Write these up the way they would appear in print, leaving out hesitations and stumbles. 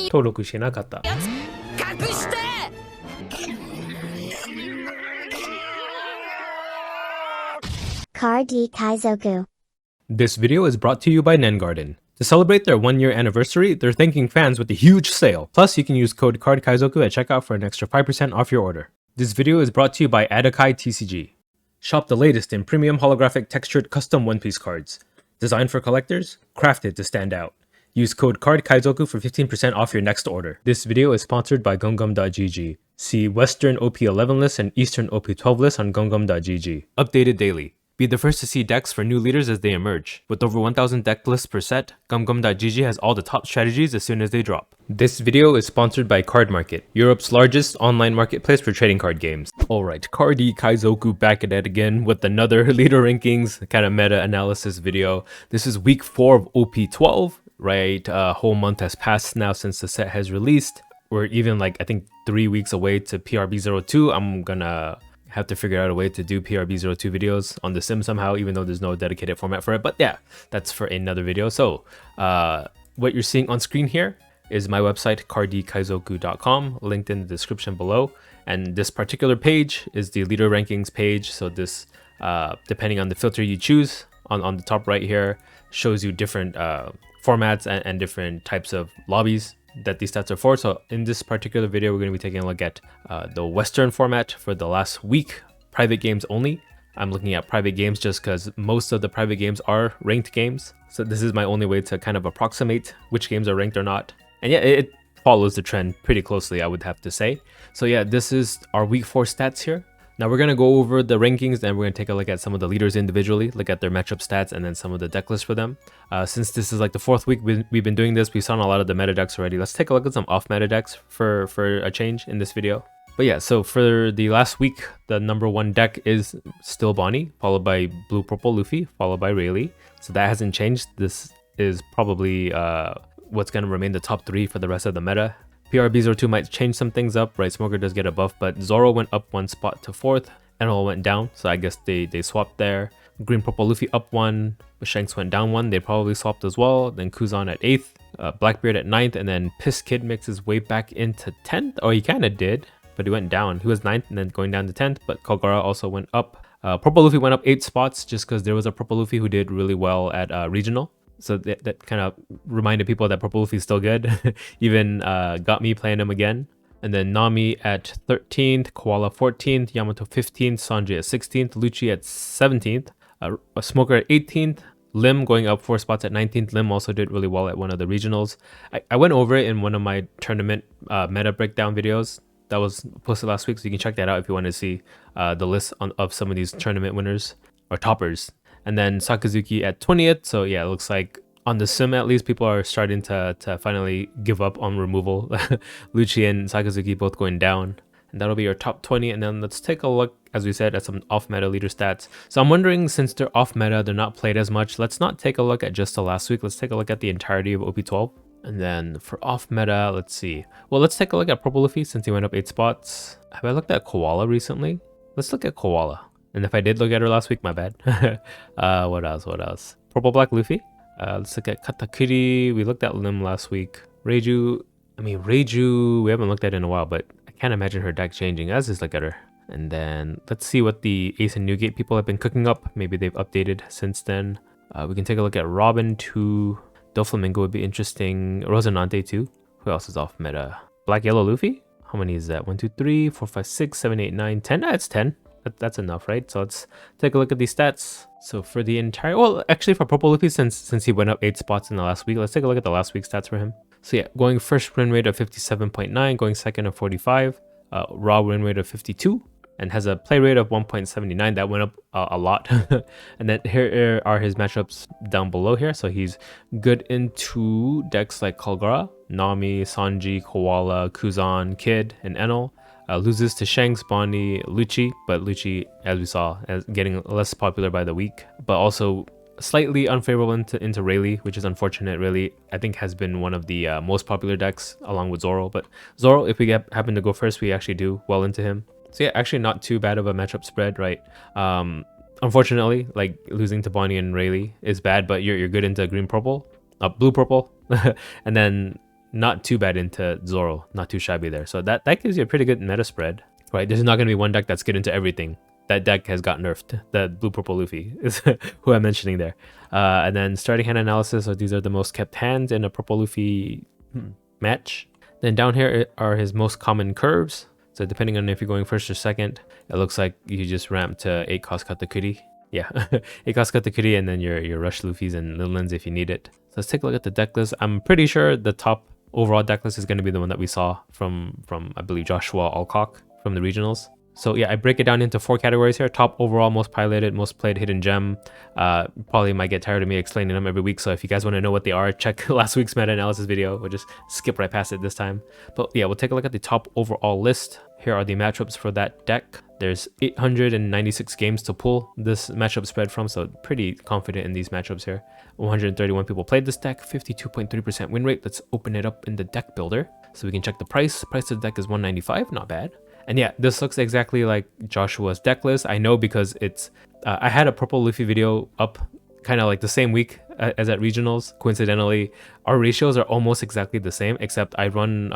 登録してなかった。Card Kaizoku. This video is brought to you by Nengarden. To celebrate their 1-year anniversary, they're thanking fans with a huge sale. Plus, you can use code CARDKaizoku at checkout for an extra 5% off your order. This video is brought to you by Adakai TCG. Shop the latest in premium holographic textured custom One Piece cards. Designed for collectors, crafted to stand out. Use code CARDKaizoku for 15% off your next order. This video is sponsored by Gungam.gg. See Western OP11 list and Eastern OP12 list on Gungam.gg. Updated daily. Be the first to see decks for new leaders as they emerge. With over 1,000 deck lists per set, Gumgum.gg has all the top strategies as soon as they drop. This video is sponsored by Card Market, Europe's largest online marketplace for trading card games. Alright, Cardi Kaizoku back at it again with another leader rankings kind of meta analysis video. This is week 4 of OP12, right? A whole month has passed now since the set has released. We're even I think 3 weeks away to PRB02. I'm gonna have to figure out a way to do PRB02 videos on the sim somehow, even though there's no dedicated format for it. But yeah, that's for another video. So what you're seeing on screen here is my website, cardkaizoku.com, linked in the description below. And this particular page is the leader rankings page. So this, depending on the filter you choose, on the top right here, shows you different formats and different types of lobbies that these stats are for. So in this particular video, we're going to be taking a look at the Western format for the last week, private games only. I'm looking at private games just because most of the private games are ranked games. So this is my only way to kind of approximate which games are ranked or not. And yeah, it follows the trend pretty closely, I would have to say. So yeah, this is our week 4 stats here. Now we're going to go over the rankings and we're going to take a look at some of the leaders individually, look at their matchup stats and then some of the deck lists for them. Since this is like the 4th week we've been doing this, we've seen a lot of the meta decks already. Let's take a look at some off-meta decks for a change in this video. But yeah, so for the last week, the number 1 deck is still Bonnie, followed by Blue Purple Luffy, followed by Rayleigh. So that hasn't changed. This is probably what's going to remain the top 3 for the rest of the meta. PRB02 might change some things up, right? Smoker does get a buff, but Zoro went up 1 spot to 4th, Enel went down, so I guess they swapped there. Green Purple Luffy up 1, Shanks went down 1, they probably swapped as well. Then Kuzan at 8th, Blackbeard at 9th, and then Piss Kid makes his way back into 10th. Oh, he kind of did, but he went down. He was 9th and then going down to 10th, but Kagura also went up. Purple Luffy went up 8 spots just because there was a Purple Luffy who did really well at regional. So that kind of reminded people that Purple Luffy is still good. Even got me playing him again. And then Nami at 13th, Koala 14th, Yamato 15th, Sanji at 16th, Lucci at 17th, a Smoker at 18th, Lim going up 4 spots at 19th. Lim also did really well at one of the regionals. I went over it in one of my tournament meta breakdown videos that was posted last week, so you can check that out if you want to see the list of some of these tournament winners or toppers. And then Sakazuki at 20th. So yeah, it looks like on the sim at least people are starting to finally give up on removal. Lucci and Sakazuki both going down. And that'll be your top 20. And then let's take a look, as we said, at some off-meta leader stats. So I'm wondering, since they're off-meta, they're not played as much, let's not take a look at just the last week. Let's take a look at the entirety of OP12. And then for off-meta, let's see. Well, let's take a look at Purple Luffy since he went up 8 spots. Have I looked at Koala recently? Let's look at Koala. And if I did look at her last week, my bad. What else? Purple Black Luffy. Let's look at Katakuri. We looked at Lim last week. Reiju, we haven't looked at in a while, but I can't imagine her deck changing. Let's just look at her. And then let's see what the Ace and Newgate people have been cooking up. Maybe they've updated since then. We can take a look at Robin 2. Doflamingo would be interesting. Rosinante 2. Who else is off meta? Black Yellow Luffy? How many is that? 1, 2, 3, 4, 5, 6, 7, 8, 9, 10. That's 10. That's enough, right? So let's take a look at these stats. So for the entire, well, actually for Purple Luffy, since he went up 8 spots in the last week, let's take a look at the last week stats for him. So yeah, going first win rate of 57.9, going second of 45, raw win rate of 52, and has a play rate of 1.79. That went up a lot. And then here are his matchups down below here. So he's good into decks like Kagura, Nami, Sanji, Koala, Kuzan, Kid, and Enel. Loses to Shanks, Bonnie, Lucci, but Lucci, as we saw, is getting less popular by the week, but also slightly unfavorable into Rayleigh, which is unfortunate. Rayleigh, I think, has been one of the most popular decks along with Zoro, but Zoro, if we happen to go first, we actually do well into him. So yeah, actually not too bad of a matchup spread, right? Unfortunately, like losing to Bonnie and Rayleigh is bad, but you're good into green purple. blue purple, and then not too bad into Zoro, not too shabby there. So that gives you a pretty good meta spread, right? There's not going to be one deck that's good into everything. That deck has got nerfed. The blue purple Luffy is who I'm mentioning there. And then starting hand analysis. So these are the most kept hands in a purple Luffy match. Then down here are his most common curves. So depending on if you're going first or second, it looks like you just ramp to 8 cost Katakuri. Yeah, 8 cost Katakuri, and then your rush Luffys and Linlins if you need it. So let's take a look at the deck list. I'm pretty sure the top overall deck list is going to be the one that we saw from I believe Joshua Alcock from the regionals. So yeah, I break it down into 4 categories here. Top overall, most piloted, most played, hidden gem. Probably might get tired of me explaining them every week, so if you guys want to know what they are, check last week's meta analysis video. We'll just skip right past it this time. But yeah, we'll take a look at the top overall list. Here are the matchups for that deck. There's 896 games to pull this matchup spread from, so pretty confident in these matchups here. 131 people played this deck, 52.3% win rate. Let's open it up in the deck builder so we can check the price. The price of the deck is 195, not bad. And yeah, this looks exactly like Joshua's deck list. I know because it's I had a purple Luffy video up kind of like the same week as at regionals. Coincidentally, our ratios are almost exactly the same, except I run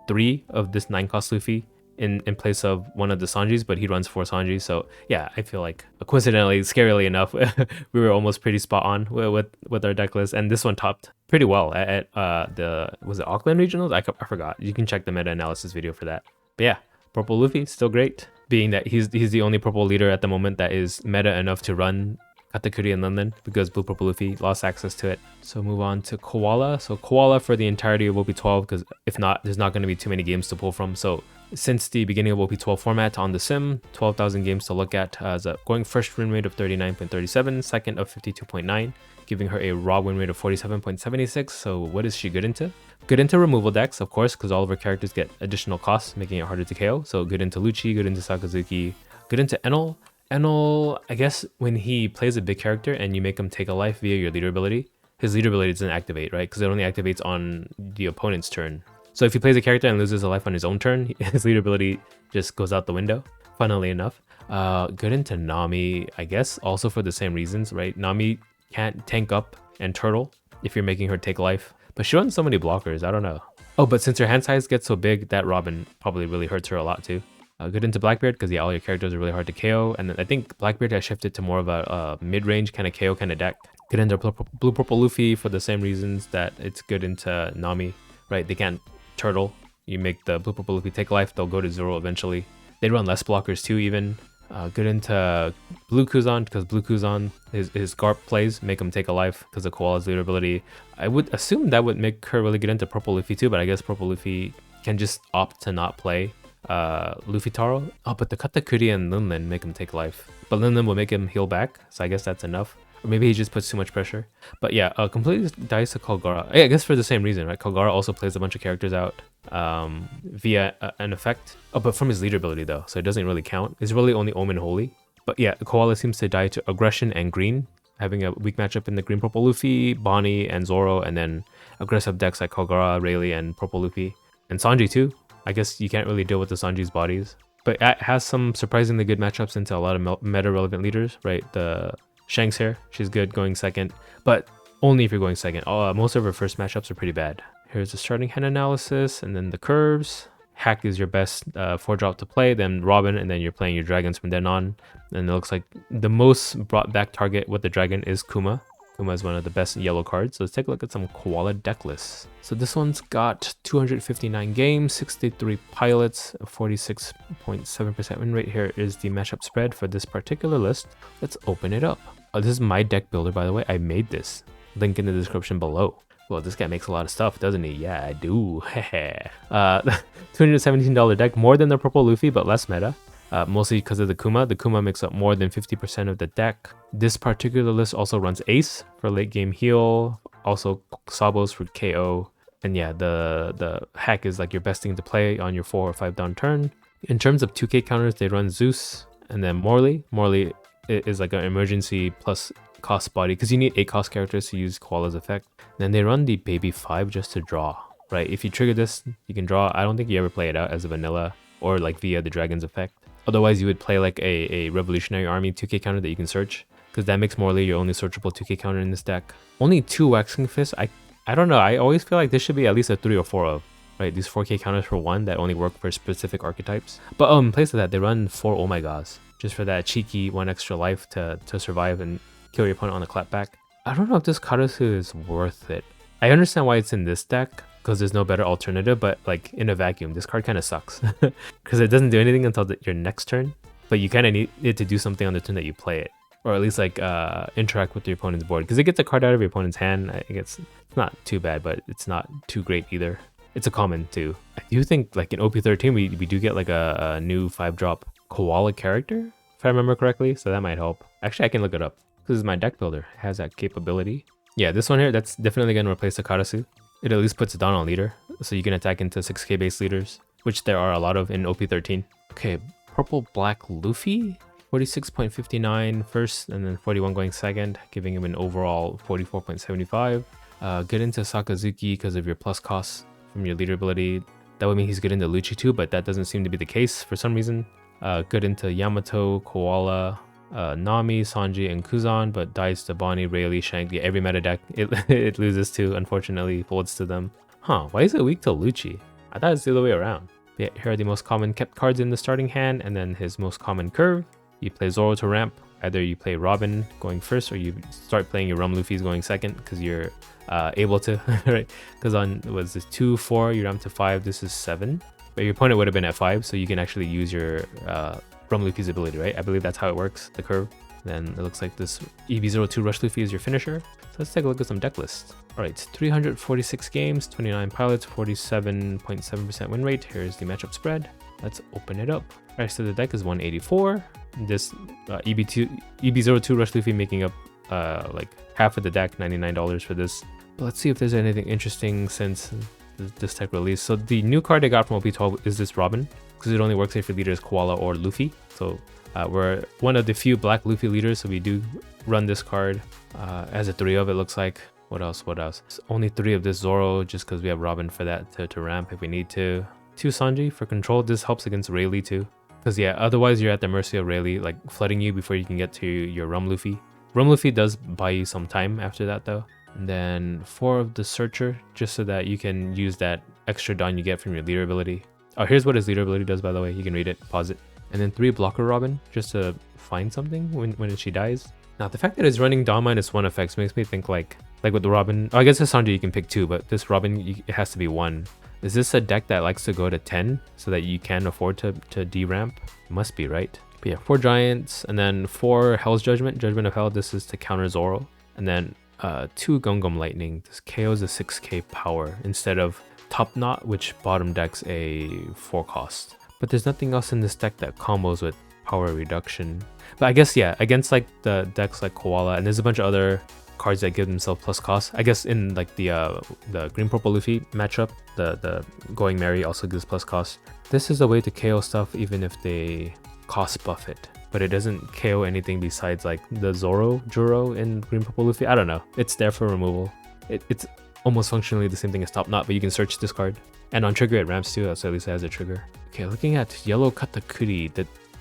3 of this 9 cost Luffy in place of one of the Sanjis, but he runs 4 Sanjis. So yeah, I feel like coincidentally, scarily enough, we were almost pretty spot on with our deck list, and this one topped pretty well at was it Auckland regionals? I forgot. You can check the meta analysis video for that. But yeah, purple Luffy still great, being that he's the only purple leader at the moment that is meta enough to run Katakuri and Linlin, because blue purple Luffy lost access to it. So move on to Koala. So Koala for the entirety of OP12, because if not, there's not going to be too many games to pull from. So since the beginning of OP12 format on the sim, 12,000 games to look at. As a going first win rate of 39.37, second of 52.9, giving her a raw win rate of 47.76. So what is she good into? Good into removal decks, of course, because all of her characters get additional costs, making it harder to KO. So good into Lucci, good into Sakazuki, good into Enel. Enel, I guess when he plays a big character and you make him take a life via your leader ability, his leader ability doesn't activate, right? Because it only activates on the opponent's turn. So if he plays a character and loses a life on his own turn, his leader ability just goes out the window, funnily enough. Good into Nami, I guess, also for the same reasons, right? Nami can't tank up and turtle if you're making her take life, but she runs so many blockers, I don't know. Oh, but since her hand size gets so big, that Robin probably really hurts her a lot too. Good into Blackbeard, because yeah, all your characters are really hard to KO, and then I think Blackbeard has shifted to more of a mid-range kind of KO kind of deck. Good into blue purple Luffy for the same reasons that it's good into Nami, right? They can't turtle. You make the blue purple Luffy take life, they'll go to 0 eventually. They run less blockers too even. Good into blue Kuzan, because blue Kuzan, his Garp plays make him take a life because of Koala's leader ability. I would assume that would make her really get into purple Luffy too, but I guess purple Luffy can just opt to not play Luffy Taro. Oh, but the Katakuri and Linlin make him take life, but Linlin will make him heal back, so I guess that's enough. Or maybe he just puts too much pressure. But yeah, completely dies to Kalgara. I guess for the same reason, right? Kalgara also plays a bunch of characters out via an effect. Oh, but from his leader ability though, so it doesn't really count. It's really only Omen Holy. But yeah, Koala seems to die to aggression and green, having a weak matchup in the green purple Luffy, Bonnie, and Zoro, and then aggressive decks like Kalgara, Rayleigh, and purple Luffy, and Sanji too. I guess you can't really deal with the Sanji's bodies, but it has some surprisingly good matchups into a lot of meta relevant leaders, right? The Shanks here, she's good going second, but only if you're going second. Most of her first matchups are pretty bad. Here's the starting hand analysis, and then the curves. Hack is your best 4-drop to play, then Robin, and then you're playing your dragons from then on. And it looks like the most brought back target with the dragon is Kuma. Kuma is one of the best yellow cards. So let's take a look at some Koala deck lists. So this one's got 259 games, 63 pilots, 46.7% win rate. Here is the matchup spread for this particular list. Let's open it up. Oh, this is my deck builder, by the way. I made this. Link in the description below. Well, this guy makes a lot of stuff, doesn't he? Yeah, I do. $217 deck, more than the purple Luffy, but less meta. Mostly because of the Kuma. The Kuma makes up more than 50% of the deck. This particular list also runs Ace for late game heal, also Sabos for KO. And yeah, the hack is like your best thing to play on your 4 or 5 down turn. In terms of 2k counters, they run Zeus and then Morley. Morley is like an emergency plus cost body, because you need 8 cost characters to use Koala's effect. Then they run the Baby 5 just to draw, right? If you trigger this, you can draw. I don't think you ever play it out as a vanilla or like via the Dragon's effect. Otherwise, you would play like a Revolutionary Army 2k counter that you can search, because that makes Morley your only searchable 2k counter in this deck. Only 2 Waxing Fists. I don't know. I always feel like this should be at least a 3 or 4 of. Right, these 4K counters for 1 that only work for specific archetypes. But in place of that, they run 4 Omegas just for that cheeky 1 extra life to survive and kill your opponent on the clapback. I don't know if this Karasu is worth it. I understand why it's in this deck because there's no better alternative, but like in a vacuum, this card kind of sucks because it doesn't do anything until your next turn. But you kind of need it to do something on the turn that you play it, or at least like interact with your opponent's board because it gets a card out of your opponent's hand. I think it's not too bad, but it's not too great either. It's a common too. I do think like in OP13 we do get like a new 5-drop Koala character, if I remember correctly, so that might help. Actually, I can look it up. This is my deck builder. It has that capability. Yeah, this one here, that's definitely going to replace the Karasu. It at least puts it down on leader, so you can attack into 6k base leaders, which there are a lot of in OP13. Okay, purple black Luffy, 46.59 first, and then 41 going second, giving him an overall 44.75. Good into Sakazuki because of your plus costs from your leader ability. That would mean he's good into Lucci too, but that doesn't seem to be the case for some reason. Good into Yamato, Koala, Nami, Sanji, and Kuzan, but dies to Bonnie, Rayleigh, Shankly. Every meta deck it loses to, unfortunately, folds to them. Huh, why is it weak to Lucci? I thought it's the other way around. Yeah, here are the most common kept cards in the starting hand, and then his most common curve. You play Zoro to ramp. Either you play Robin going first, or you start playing your Rum Luffy's going second, because you're able to, right? Because on was this 2, 4, you ramp to 5. This is 7, but your opponent would have been at 5, so you can actually use your Rum Luffy's ability, right? I believe that's how it works, the curve. Then it looks like this EV02 Rush Luffy is your finisher. So let's take a look at some deck lists. All right, 346 games, 29 pilots, 47.7% win rate. Here's the matchup spread. Let's open it up. All right, so the deck is 184. This EB02 Rush Luffy making up like half of the deck, $99 for this. But let's see if there's anything interesting since this tech release. So the new card I got from OP12 is this Robin, because it only works if your leader is Koala or Luffy. So we're one of the few black Luffy leaders, so we do run this card as a 3 of, it looks like. What else? It's only 3 of this Zoro, just because we have Robin for that to ramp if we need to. 2 Sanji for control. This helps against Rayleigh too, because yeah, otherwise you're at the mercy of Rayleigh, like flooding you before you can get to your Rum Luffy. Rum Luffy does buy you some time after that though. And then 4 of the Searcher, just so that you can use that extra dawn you get from your leader ability. Oh, here's what his leader ability does, by the way. You can read it, pause it. And then 3 Blocker Robin, just to find something when she dies. Now, the fact that it's running dawn -1 effects makes me think like with the Robin, oh, I guess this Sanji you can pick 2, but this Robin, it has to be 1. Is this a deck that likes to go to 10 so that you can afford to de-ramp? Must be, right? But yeah, 4 Giants, and then 4 Hell's Judgment, Judgment of Hell. This is to counter Zoro. And then 2 Gungam Lightning. This KOs a 6k power instead of Top Knot, which bottom decks a 4 cost. But there's nothing else in this deck that combos with power reduction. But I guess, yeah, against like the decks like Koala, and there's a bunch of other cards that give themselves plus cost. I guess in like the green purple Luffy matchup, the Going Merry also gives plus cost. This is a way to KO stuff even if they cost buff it, but it doesn't KO anything besides like the Zoro Juro in green purple Luffy. I don't know, it's there for removal. It's almost functionally the same thing as Top Knot, but you can search this card, and on trigger it ramps too, so at least it has a trigger. Okay, looking at yellow Katakuri,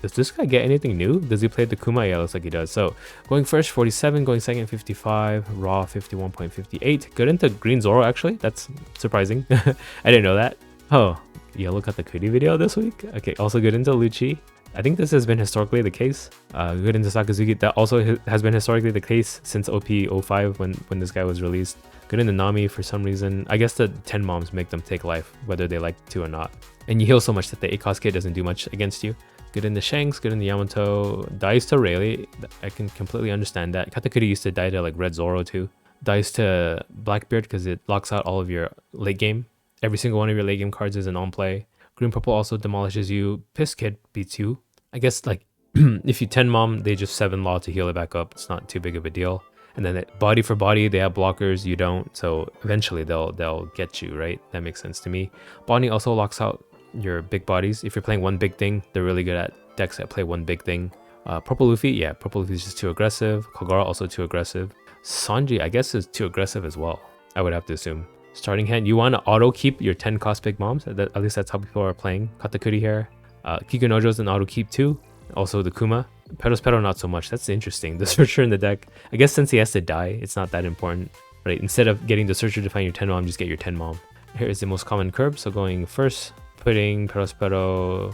does this guy get anything new? Does he play the Kuma? Yeah, looks like he does. So going first 47, going second 55, raw 51.58. Good into green Zoro actually, that's surprising. I didn't know that. Oh, yellow Katakuri video this week. Okay, also good into Lucci. I think this has been historically the case. Good into Sakazuki, that also has been historically the case since OP05 when this guy was released. Good into Nami for some reason. I guess the 10 moms make them take life, whether they like to or not. And you heal so much that the 8 cost kit doesn't do much against you. Good in the Shanks, good in the Yamato. Dies to Rayleigh, I can completely understand that. Katakuri used to die to like Red Zoro too. Dies to Blackbeard because it locks out all of your late game. Every single one of your late game cards is an on play. Green purple also demolishes you. Piss Kid beats you. I guess like if you 10 mom, they just 7 law to heal it back up. It's not too big of a deal. And then body for body, they have blockers, you don't. So eventually they'll get you, right? That makes sense to me. Bonnie also locks out your big bodies. If you're playing one big thing, they're really good at decks that play one big thing. Purple Luffy, yeah, Purple Luffy is just too aggressive. Kagura also too aggressive. Sanji, I guess, is too aggressive as well, I would have to assume. Starting hand, you want to auto keep your 10 cost big moms. At least that's how people are playing Katakuri here. Kikunojo's an auto keep too. Also the Kuma. Peros Pero not so much. That's interesting. The Searcher in the deck, I guess since he has to die, it's not that important. right? Instead of getting the searcher to find your 10 mom, just get your 10 mom. Here is the most common curve. So going first, putting Perospero,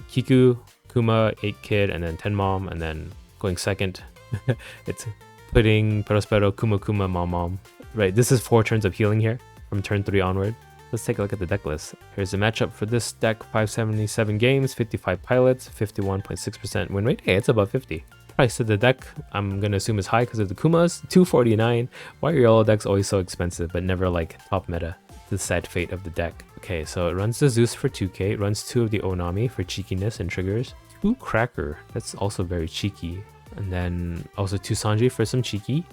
Kiku, Kuma, 8 kid, and then 10 mom, and then going second, it's putting Perospero, Kuma, mom. Right, this is 4 turns of healing here from turn 3 onward. Let's take a look at the deck list. Here's the matchup for this deck: 577 games, 55 pilots, 51.6% win rate. Hey, it's above 50. Price of the deck, I'm gonna assume is high because of the Kumas, 249. Why are yellow decks always so expensive but never like top meta? The sad fate of the deck. Okay, so it runs the Zeus for 2k, it runs 2 of the Onami for cheekiness and triggers, 2 Cracker, that's also very cheeky, and then also 2 Sanji for some cheeky.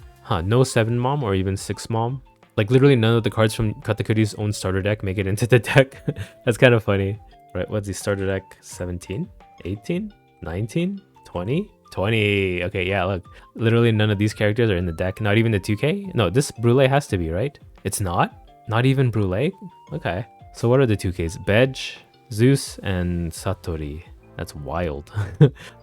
No 7 mom or even 6 mom. Like literally none of the cards from Katakuri's own starter deck make it into the deck. That's kind of funny. Right, what's the starter deck? 17? 18? 19? 20? 20. Okay, yeah, look. Literally none of these characters are in the deck. Not even the 2k? No, this Brule has to be, right? It's not? Not even Brule? Okay. So what are the 2ks? Bedge, Zeus, and Satori. That's wild.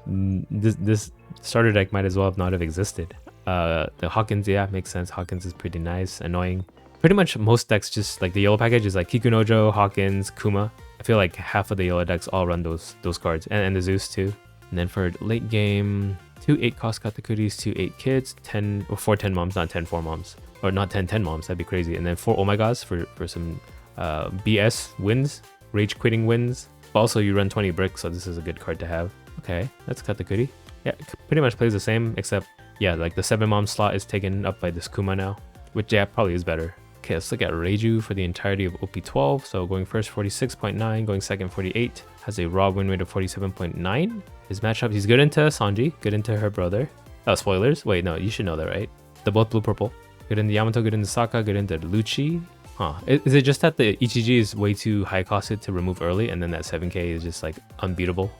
This starter deck might as well not have existed. The Hawkins, yeah, makes sense. Hawkins is pretty nice, annoying. Pretty much most decks, just like the yellow package is like Kikunojo, Hawkins, Kuma. I feel like half of the yellow decks all run those cards, and the Zeus too. And then for late game, 2 8-cost Katakuris, 2 8 kids, 10 or 4 10 moms, not 10 4 moms, or not 10 10 moms. That'd be crazy. And then 4 Omegas for some BS wins, rage quitting wins. But also you run 20 bricks, so this is a good card to have. Okay, that's Katakuri. Yeah, pretty much plays the same, except yeah, like the 7 mom slot is taken up by this Kuma now, which yeah, probably is better. Okay, let's look at Reiju for the entirety of OP12. So going first 46.9, going second 48, has a raw win rate of 47.9. His matchup, he's good into Sanji, good into her brother. Oh, spoilers? Wait, no, you should know that, right? They're both blue-purple. Good into Yamato, good into Sokka, good into Lucci. Is it just that the Ichiji is way too high costed to remove early, and then that 7k is just like unbeatable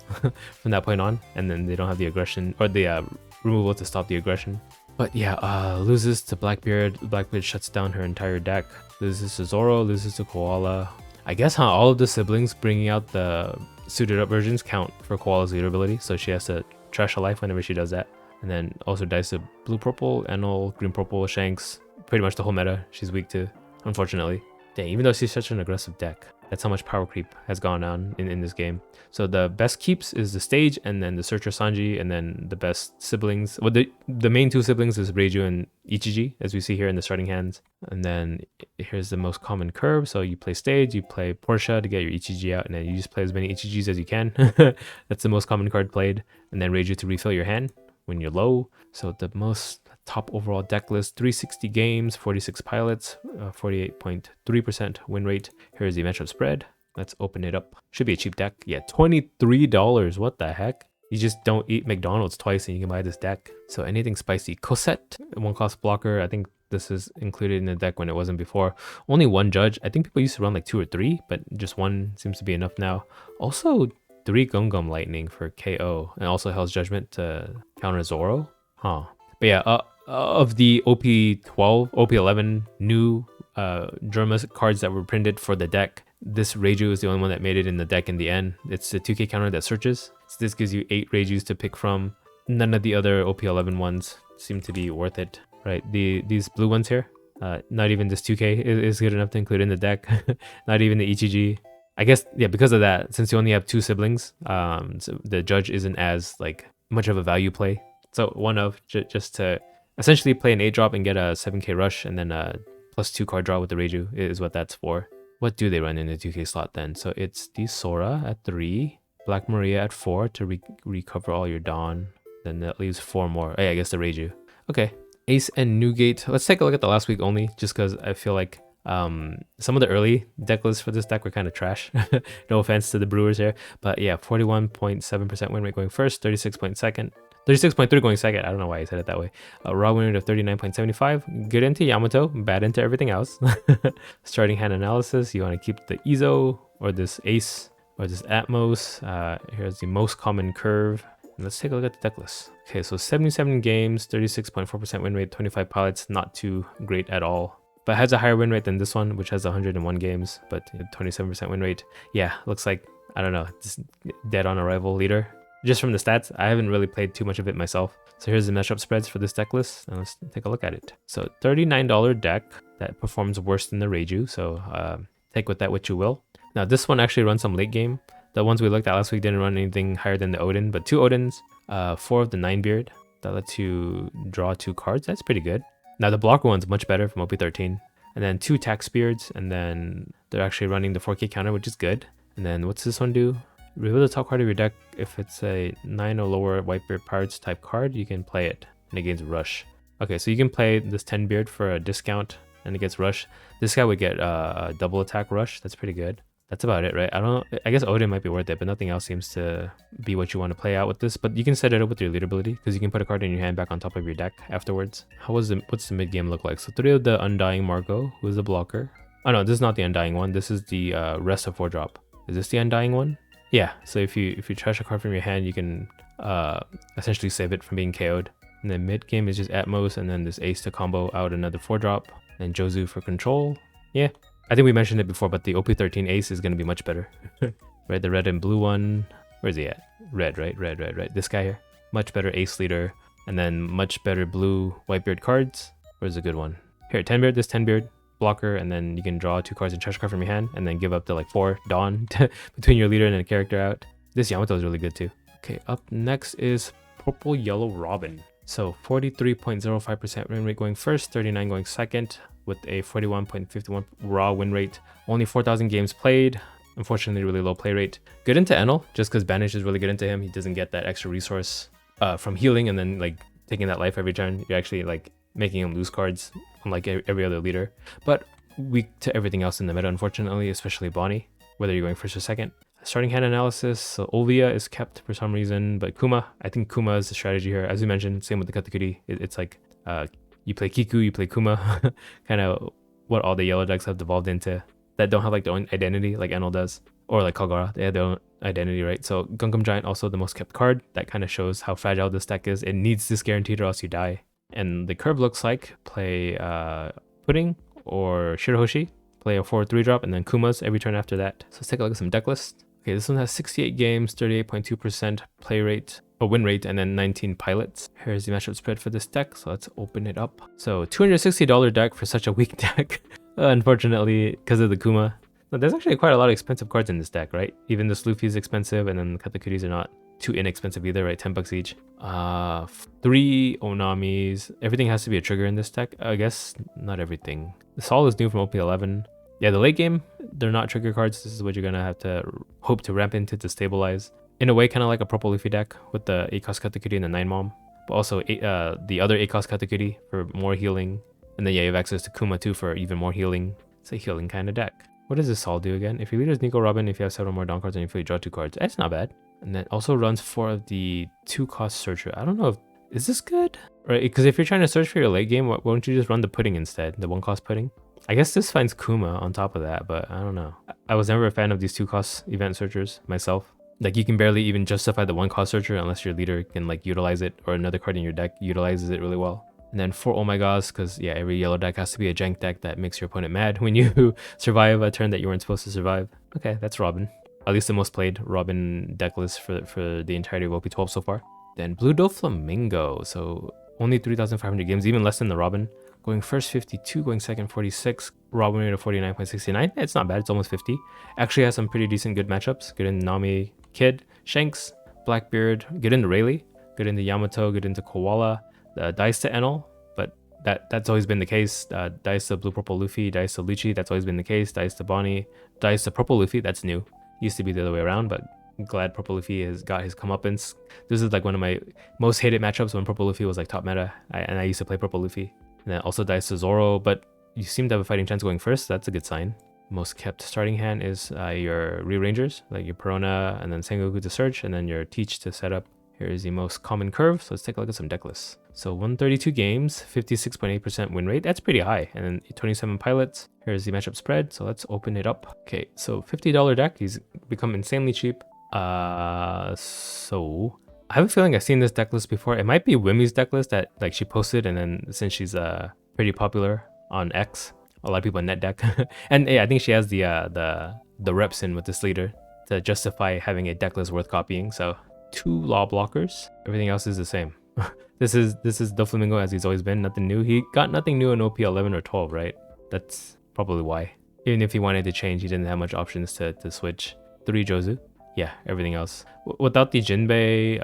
from that point on, and then they don't have the aggression, or the removal to stop the aggression? But yeah, loses to Blackbeard. Blackbeard shuts down her entire deck. Loses to Zoro, loses to Koala. I guess all of the siblings bringing out the suited up versions count for Koala's leader ability, so she has to trash a life whenever she does that. And then also dies to blue-purple, Enel, green-purple, Shanks. Pretty much the whole meta she's weak to, unfortunately. Dang, even though she's such an aggressive deck, that's how much power creep has gone on in this game. So the best keeps is the stage, and then the Searcher Sanji, and then the best siblings. Well, the main 2 siblings is Reiju and Ichiji, as we see here in the starting hands. And then here's the most common curve. So you play stage, you play Portia to get your Ichiji out, and then you just play as many Ichijis as you can. That's the most common card played. And then Reiju to refill your hand when you're low. So the most top overall deck list: 360 games, 46 pilots, 48.3% win rate. Here's the matchup spread. Let's open it up. Should be a cheap deck. Yeah, $23. What the heck? You just don't eat McDonald's twice and you can buy this deck. So anything spicy. Cosette, 1-cost blocker. I think this is included in the deck when it wasn't before. Only 1 judge. I think people used to run like 2 or 3, but just 1 seems to be enough now. Also 3 Gum Lightning for KO, and also Hell's Judgment to counter Zoro. But yeah, of the OP12, OP11 new Germa cards that were printed for the deck, this Reiju is the only one that made it in the deck in the end. It's the 2k counter that searches. So this gives you 8 Reijus to pick from. None of the other OP11 ones seem to be worth it, right? These blue ones here, not even this 2k is good enough to include in the deck. Not even the Ichiji. I guess, yeah, because of that, since you only have 2 siblings, so the judge isn't as like much of a value play. So one of just to essentially play an 8-drop and get a 7k rush, and then a +2 card draw with the Reiju is what that's for. What do they run in the 2k slot then? So it's the Sora at 3, Black Maria at 4 to recover all your Dawn. Then that leaves 4 more. Oh, yeah, I guess the Reiju. Okay, Ace and Newgate. Let's take a look at the last week only, just because I feel like some of the early deck lists for this deck were kind of trash. No offense to the Brewers here, but yeah, 41.7% win rate going first, 36.3 going second. I don't know why I said it that way. Raw win rate of 39.75. Good into Yamato, bad into everything else. Starting hand analysis, you want to keep the Izo or this Ace or this Atmos. Here's the most common curve. And let's take a look at the deck list. Okay, so 77 games, 36.4% win rate, 25 pilots, not too great at all. But has a higher win rate than this one, which has 101 games, but 27% win rate. Yeah, looks like, I don't know, just dead on arrival leader. just from the stats. I haven't really played too much of it myself. So here's the matchup spreads for this deck list. Now let's take a look at it. So $39 deck that performs worse than the Reiju. So take with that what you will. Now this one actually runs some late game. The ones we looked at last week didn't run anything higher than the Odin, but 2 Odins, 4 of the 9 beard. That lets you draw 2 cards. That's pretty good. Now the blocker one's much better from OP13. And then 2 tax beards, and then they're actually running the 4K counter, which is good. And then what's this one do? Reveal the top card of your deck. If it's a 9 or lower Whitebeard Pirates type card, you can play it, and it gains Rush. Okay, so you can play this 10 beard for a discount, and it gets Rush. This guy would get a double attack Rush. That's pretty good. That's about it, right? I guess Odin might be worth it, but nothing else seems to be what you want to play out with this. But you can set it up with your lead ability, because you can put a card in your hand back on top of your deck afterwards. What's the mid game look like? So 3 of the Undying Margot, who is a blocker. Oh no, this is not the Undying one. This is the rest of 4 drop. Is this the Undying one? Yeah. So if you trash a card from your hand, you can essentially save it from being KO'd. And then mid game is just Atmos, and then this Ace to combo out another 4 drop, and Jozu for control. Yeah. I think we mentioned it before, but the OP13 Ace is going to be much better. Right, the red and blue one. Where's he at? Red, right? Red. This guy here. Much better Ace leader. And then much better blue Whitebeard cards. Where's the good one? Here, 10 beard, this 10 beard blocker, and then you can draw 2 cards and trash a card from your hand, and then give up to like 4 Dawn between your leader and a character out. This Yamato is really good too. Okay, up next is Purple Yellow Robin. So 43.05% win rate going first, 39 going second, with a 41.51 raw win rate. Only 4,000 games played. Unfortunately, really low play rate. Good into Enel, just because Banish is really good into him. He doesn't get that extra resource from healing and then like taking that life every turn. You're actually like making him lose cards, unlike every other leader. But weak to everything else in the meta, unfortunately, especially Bonnie, whether you're going first or second. Starting hand analysis, so Olvia is kept for some reason, but Kuma, I think Kuma is the strategy here. As we mentioned, same with the Katakuri. It's like you play Kiku, you play Kuma, kind of what all the yellow decks have devolved into that don't have like their own identity like Enel does, or like Kagura, they have their own identity, right? So Gungam Giant, also the most kept card. That kind of shows how fragile this deck is. It needs this guaranteed or else you die. And the curve looks like play Pudding or Shirahoshi, play a 4/3 drop, and then Kumas every turn after that. So let's take a look at some deck lists. Okay, this one has 68 games, 38.2% play rate, or win rate, and then 19 pilots. Here's the matchup spread for this deck, so let's open it up. So $260 deck for such a weak deck, unfortunately, because of the Kuma. But there's actually quite a lot of expensive cards in this deck, right? Even this Luffy is expensive, and then the Katakuris are not too inexpensive either, right? 10 bucks each. 3 Onamis. Everything has to be a trigger in this deck. I guess not everything. The Sol is new from OP11. Yeah, the late game, they're not trigger cards. This is what you're going to have to hope to ramp into to stabilize. In a way, kind of like a purple Luffy deck with the 8-cost Katakuri and the 9-mom. But also the other 8-cost Katakuri for more healing. And then yeah, you have access to Kuma too for even more healing. It's a healing kind of deck. What does this Sol do again? If your leader is Nico Robin, if you have several more down cards and you feel you draw 2 cards. That's not bad. And then also runs 4 of the 2-cost Searcher. I don't know if... Is this good? Right, because if you're trying to search for your late game, why don't you just run the Pudding instead? The 1-cost Pudding? I guess this finds Kuma on top of that, but I don't know. I was never a fan of these 2-cost event searchers myself. Like, you can barely even justify the 1-cost searcher unless your leader can like utilize it, or another card in your deck utilizes it really well. And then 4 Oh My Gods, because yeah, every yellow deck has to be a jank deck that makes your opponent mad when you survive a turn that you weren't supposed to survive. Okay, that's Robin. At least the most played Robin deck list for the entirety of OP12 so far. Then Blue Doflamingo, so only 3,500 games, even less than the Robin. Going first 52, going second 46, Robin rate of 49.69. It's not bad, it's almost 50. Actually has some pretty decent good matchups. Good in Nami, Kid, Shanks, Blackbeard, good into Rayleigh, good into Yamato, good into Koala, dice to Enel, but that's always been the case. Dice to Blue Purple Luffy, dice to Lucci, that's always been the case. Dice to Bonnie, dice to Purple Luffy, that's new. Used to be the other way around, but I'm glad Purple Luffy has got his comeuppance. This is like one of my most hated matchups when Purple Luffy was like top meta, and I used to play Purple Luffy. And then also dice to Zoro, but you seem to have a fighting chance going first, so that's a good sign. Most kept starting hand is your Rearrangers, like your Perona, and then Sengoku to search, and then your Teach to set up. Here is the most common curve, so let's take a look at some deck lists. So 132 games, 56.8% win rate, that's pretty high. And then 27 pilots. Here's the matchup spread, so let's open it up. Okay, so $50 deck, he's become insanely cheap. So I have a feeling I've seen this deck list before. It might be Wimmy's deck list that like she posted, and then since she's pretty popular on X, a lot of people in net deck. And yeah, I think she has the reps in with this leader to justify having a deck list worth copying. So 2 law blockers. Everything else is the same. This is Doflamingo as he's always been. Nothing new. He got nothing new in OP11 or 12, right? That's probably why. Even if he wanted to change, he didn't have much options to switch. 3 Jozu. Yeah, everything else. Without the Jinbei,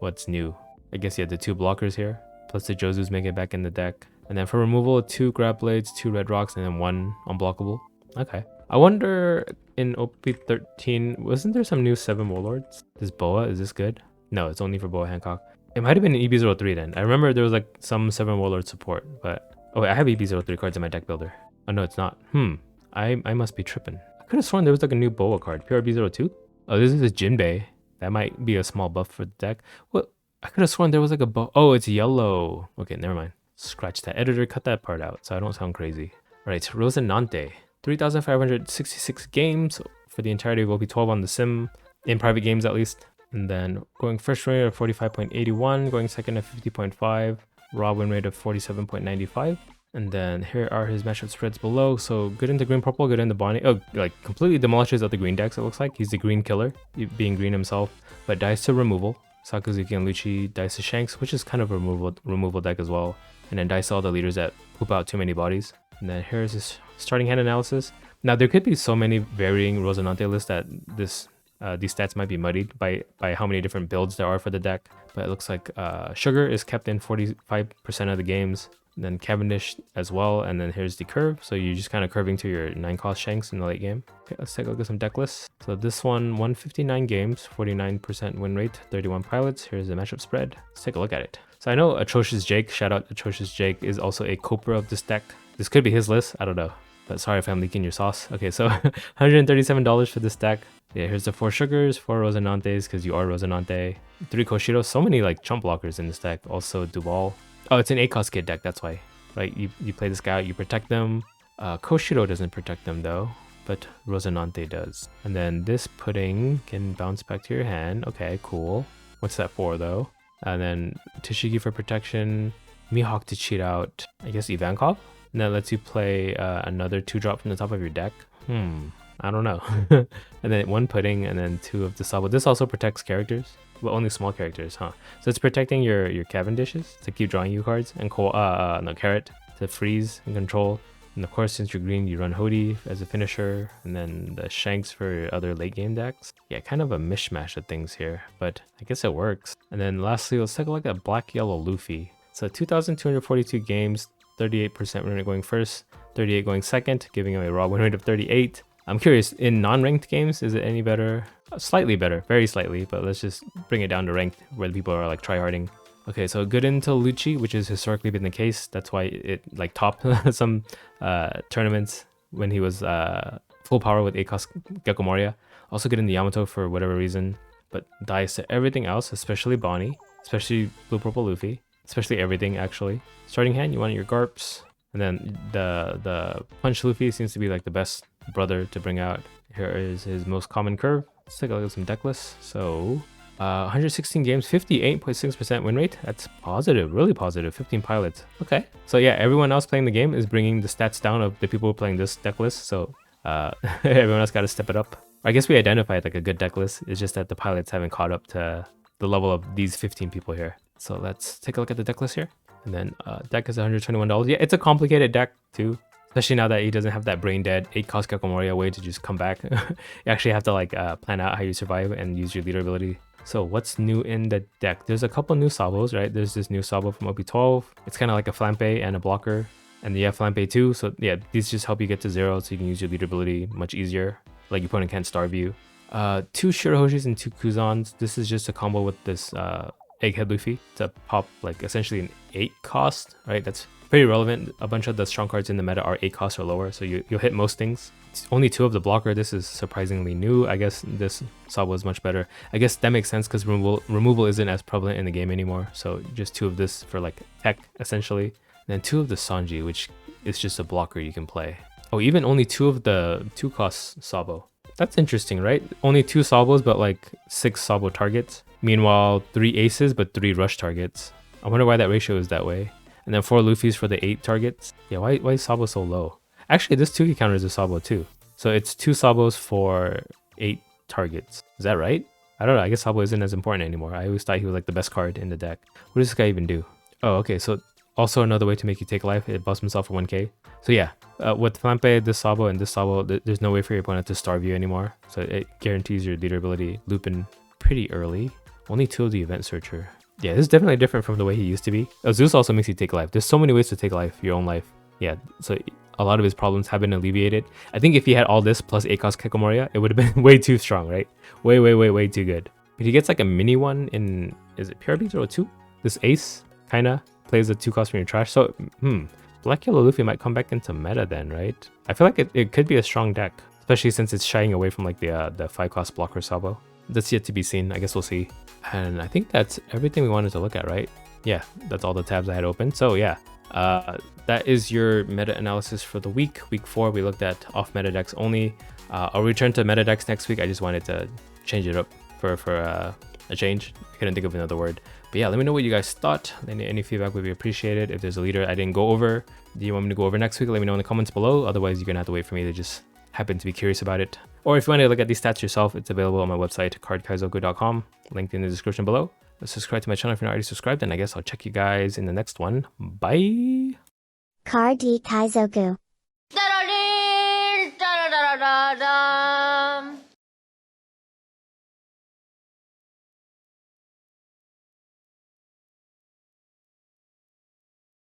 what's new? I guess you had the 2 blockers here. Plus the Jozus make it back in the deck. And then for removal, 2 grab blades, 2 red rocks, and then 1 unblockable. Okay. I wonder in OP13, wasn't there some new 7 warlords? This Boa, is this good? No, it's only for Boa Hancock. It might have been in EB03 then. I remember there was like some 7 warlord support, but... Oh wait, I have EB03 cards in my deck builder. Oh no, it's not. I must be tripping. I could have sworn there was like a new Boa card. PRB02? Oh, this is a Jinbei. That might be a small buff for the deck. What? I could have sworn there was like a Boa. Oh, it's yellow. Okay, never mind. Scratch that. Editor, cut that part out so I don't sound crazy. Alright, Rosinante. 3,566 games for the entirety of OP12 on the sim, in private games at least. And then going first rate of 45.81, going second at 50.5, raw win rate of 47.95. And then here are his matchup spreads below. So good into green purple, good into Bonnie. Oh, like completely demolishes other green decks, it looks like. He's the green killer, being green himself, but dies to removal. Sakazuki and Lucci dies to Shanks, which is kind of a removal deck as well. And then dice all the leaders that poop out too many bodies. And then here's his starting hand analysis. Now there could be so many varying Rosinante lists that these stats might be muddied by how many different builds there are for the deck. But it looks like Sugar is kept in 45% of the games. Then Cavendish as well, and then here's the curve. So you're just kind of curving to your 9-cost Shanks in the late game. Okay, let's take a look at some deck lists. So this one, 159 games, 49% win rate, 31 pilots. Here's the matchup spread. Let's take a look at it. So I know Atrocious Jake, shout out Atrocious Jake, is also a Copra of this deck. This could be his list, I don't know. But sorry if I'm leaking your sauce. Okay, so $137 for this deck. Yeah, here's the 4 Sugars, 4 Rosinantes, because you are Rosinante. 3 Koshiros, so many like chump blockers in this deck. Also Duval. Oh, it's an 8-cost kid deck, that's why. Right, you play this guy out, you protect them. Koshiro doesn't protect them though, but Rosinante does. And then this pudding can bounce back to your hand. Okay, cool. What's that for though? And then Tishigi for protection. Mihawk to cheat out, I guess Ivankov? And that lets you play another 2-drop from the top of your deck. I don't know. And then 1 pudding and then 2 of the Sabo. This also protects characters. Well, only small characters, huh? So it's protecting your Cavendishes to keep drawing you cards, and Carrot to freeze and control. And of course, since you're green, you run Hody as a finisher, and then the Shanks for other late game decks. Yeah, kind of a mishmash of things here, but I guess it works. And then lastly, let's take a look at Black Yellow Luffy. So 2,242 games, 38% win rate going first, 38 going second, giving him a raw win rate of 38. I'm curious, in non-ranked games, is it any better? Slightly better, very slightly, but let's just bring it down to ranked where the people are like tryharding. Okay, so good into Lucci, which has historically been the case. That's why it like topped some tournaments when he was full power with 8-cost Gecko Moria. Also good in the Yamato for whatever reason, but dies to everything else, especially Bonnie, especially Blue Purple Luffy, especially everything actually. Starting hand, you want your Garps, and then the Punch Luffy seems to be like the best brother to bring out. Here is his most common curve. Let's take a look at some deck lists. So 116 games, 58.6% win rate. That's positive, really positive. 15 pilots. Okay. So yeah, everyone else playing the game is bringing the stats down of the people who are playing this deck list. So everyone else got to step it up. I guess we identified like a good deck list. It's just that the pilots haven't caught up to the level of these 15 people here. So let's take a look at the deck list here. And then deck is $121. Yeah, it's a complicated deck too. Especially now that he doesn't have that brain dead 8-cost Gecko Moria way to just come back. You actually have to like plan out how you survive and use your leader ability. So what's new in the deck? There's a couple new Sabos, right? There's this new Sabo from OP12. It's kind of like a Flampe and a blocker. And you have Flampe too. So yeah, these just help you get to 0 so you can use your leader ability much easier. Like your opponent can't starve you. 2 Shirahoshis and 2 Kuzans. This is just a combo with this Egghead Luffy to pop like essentially an 8-cost, right? That's pretty relevant. A bunch of the strong cards in the meta are 8-cost or lower, so you'll hit most things. It's only 2 of the blocker. This is surprisingly new. I guess this Sabo is much better. I guess that makes sense because removal isn't as prevalent in the game anymore. So just 2 of this for like tech essentially. And then 2 of the Sanji, which is just a blocker you can play. Oh, even only 2 of the 2-cost Sabo. That's interesting, right? Only 2 Sabos, but like 6 Sabo targets. Meanwhile, 3 Aces, but 3 Rush targets. I wonder why that ratio is that way. And then 4 Luffys for the 8 targets. Yeah, why is Sabo so low? Actually, this 2 counters a Sabo too. So it's 2 Sabos for 8 targets. Is that right? I don't know. I guess Sabo isn't as important anymore. I always thought he was like the best card in the deck. What does this guy even do? Oh, okay. So also another way to make you take life. It buffs himself for 1k. So yeah, with Flampe, this Sabo, and this Sabo, there's no way for your opponent to starve you anymore. So it guarantees your leader ability. Lupin pretty early. Only 2 of the Event Searcher. Yeah, this is definitely different from the way he used to be. Zeus also makes you take life. There's so many ways to take life, your own life. Yeah, so a lot of his problems have been alleviated. I think if he had all this plus Akos Kekomoria, it would have been way too strong, right? Way too good. But he gets like a mini one in, is it PRB 02? This Ace kinda plays a 2 cost from your trash. So, Black Yellow Luffy might come back into meta then, right? I feel like it could be a strong deck, especially since it's shying away from like the 5 cost blocker Sabo. That's yet to be seen. I guess we'll see. And I think that's everything we wanted to look at, right? Yeah, that's all the tabs I had open. So yeah, that is your meta analysis for the week. Week 4, we looked at off meta decks only. I'll return to meta decks next week. I just wanted to change it up for a change. I couldn't think of another word. But yeah, let me know what you guys thought. Any feedback would be appreciated. If there's a leader I didn't go over, do you want me to go over next week? Let me know in the comments below. Otherwise, you're gonna have to wait for me to just happen to be curious about it. Or if you want to look at these stats yourself, it's available on my website, cardkaizoku.com, linked in the description below. Subscribe to my channel if you're not already subscribed, and I guess I'll check you guys in the next one. Bye! Card Kaizoku.